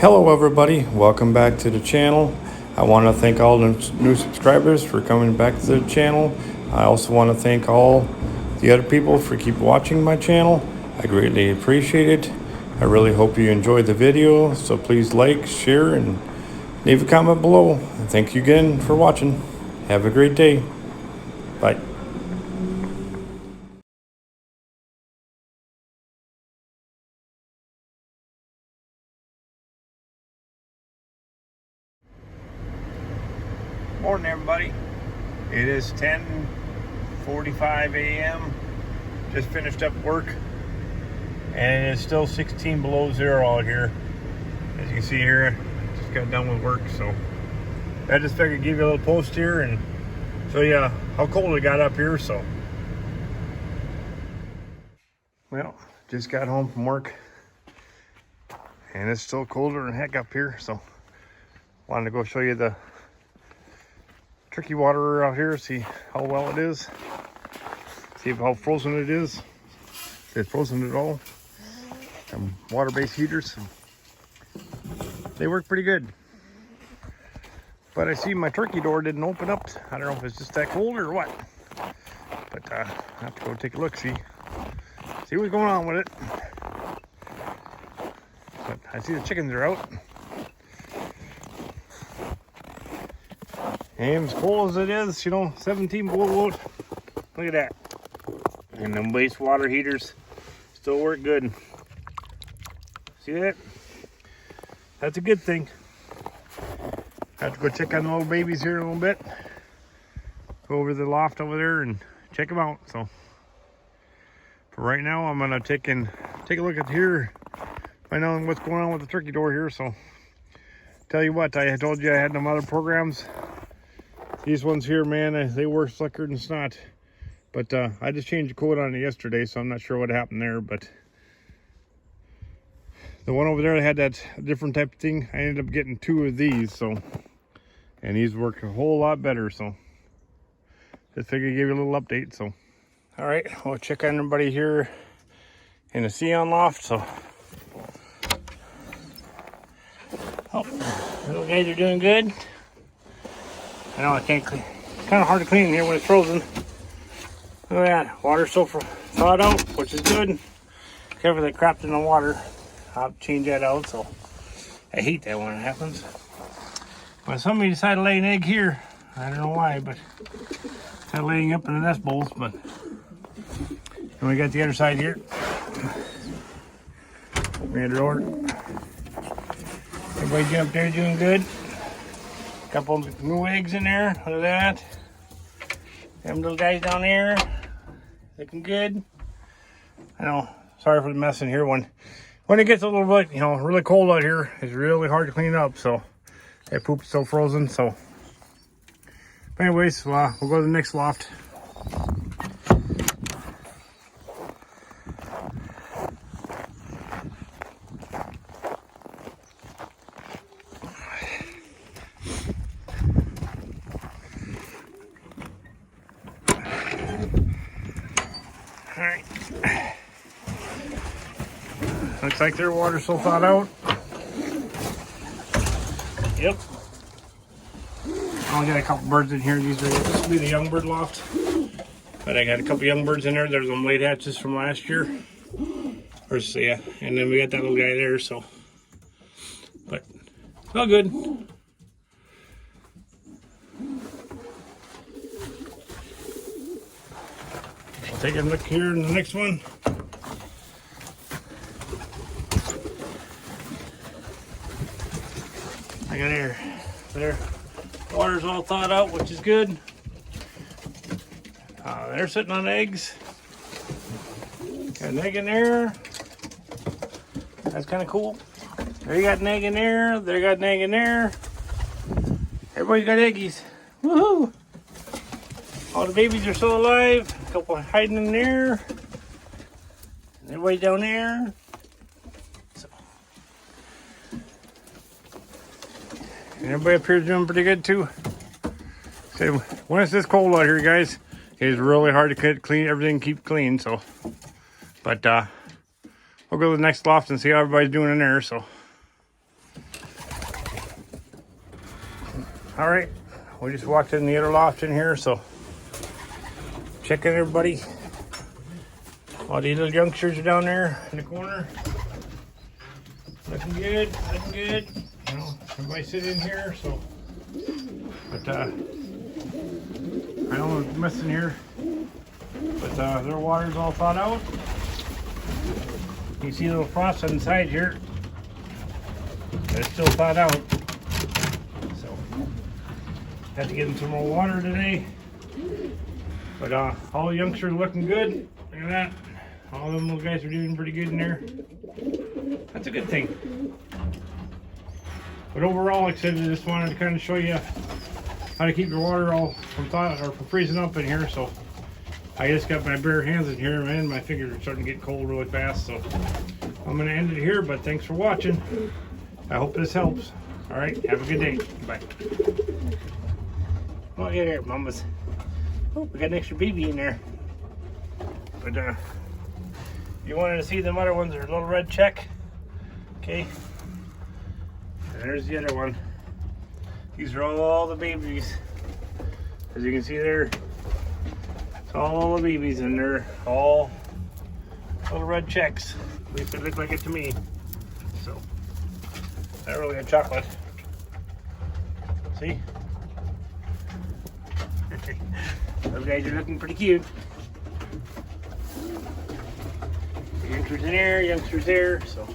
Hello everybody, welcome back to the channel. I want to thank all the new subscribers for coming back to the channel. I also want to thank all the other people for keep watching my channel. I greatly appreciate it. I really hope you enjoyed the video, so please like, share, and leave a comment below. Thank you again for watching. Have a great day. Bye. Morning everybody. It is 10:45 a.m. Just finished up work and it's still 16 below zero out here. As you can see here, I just got done with work, so I just figured I'd give you a little post here and show you how cold it got up here. So, well, just got home from work and it's still colder than heck up here, so wanted to go show you the tricky water out here, see how well it is, see how frozen it is, if it's frozen at all. Water-based heaters, they work pretty good, but I see my turkey door didn't open up. I don't know if it's just that cold or what, but I have to go take a look, see what's going on with it. But I see the chickens are out. And as cold as it is, 17 below. Look at that. And them wastewater heaters still work good. See that? That's a good thing. I have to go check on the little babies here in a little bit. Go over the loft over there and check them out. So for right now, I'm gonna take a look at here, find out what's going on with the turkey door here. So tell you what, I told you I had them other programs. These ones here, man, they work slicker than snot. But I just changed the code on it yesterday, so I'm not sure what happened there. But the one over there that had that different type of thing, I ended up getting 2 of these. So, and these work a whole lot better. So just figured I'd give you a little update. So, all right, we'll check on everybody here in the Pigeon loft. So, oh, little guys are doing good. I know I can't clean. It's kind of hard to clean in here when it's frozen. Look at that. Water's so thawed out, which is good. Cover the crap in the water. I'll change that out, so I hate that when it happens. But somebody decided to lay an egg here. I don't know why, but they're laying up in the nest bowls. But and we got the other side here. Open the door. Everybody up there doing good. Couple of new eggs in there. Look at that. Them little guys down there, looking good. I know. Sorry for the mess in here. When it gets a little bit, really cold out here, it's really hard to clean up. So that poop's still frozen. So, but anyways, we'll go to the next loft. All right. Looks like their water's so thawed out. Yep. I only got a couple birds in here. This will be the young bird loft. But I got a couple young birds in there. There's some late hatches from last year. Yeah. And then we got that little guy there, so. But it's all good. Take a look here in the next one. I got air. There. Water's all thawed out, which is good. They're sitting on eggs. Got an egg in there. That's kind of cool. There you got an egg in there. There you got an egg in there. Everybody's got eggies. Woohoo! All the babies are still alive. A couple hiding in there. Everybody down there. So. And everybody up here is doing pretty good too. So when it's this cold out here, guys, it's really hard to clean everything, keep clean. So, but we'll go to the next loft and see how everybody's doing in there. So. All right, we just walked in the other loft in here, so check in everybody. All these little youngsters are down there in the corner. Looking good, looking good. You know, everybody sit in here, so. But I don't want to mess in here. But their water's all thawed out. You see a little frost on the side here. But it's still thawed out. So, had to get them some more water today. But all the youngsters are looking good. Look at that. All them little guys are doing pretty good in there. That's a good thing. But overall, like I said, I just wanted to kind of show you how to keep your water all from thawing or from freezing up in here. So I just got my bare hands in here, man. My fingers are starting to get cold really fast. So I'm going to end it here, but thanks for watching. I hope this helps. All right, have a good day. Bye. Look at here, mamas. Oh, we got an extra baby in there. But if you wanted to see them other ones, there's a little red check. Okay. And there's the other one. These are all the babies. As you can see there, it's all the babies, and they're all little red checks. At least they look like it to me. So, not really a chocolate. See? Those guys are looking pretty cute. Youngsters in there, youngsters there, so.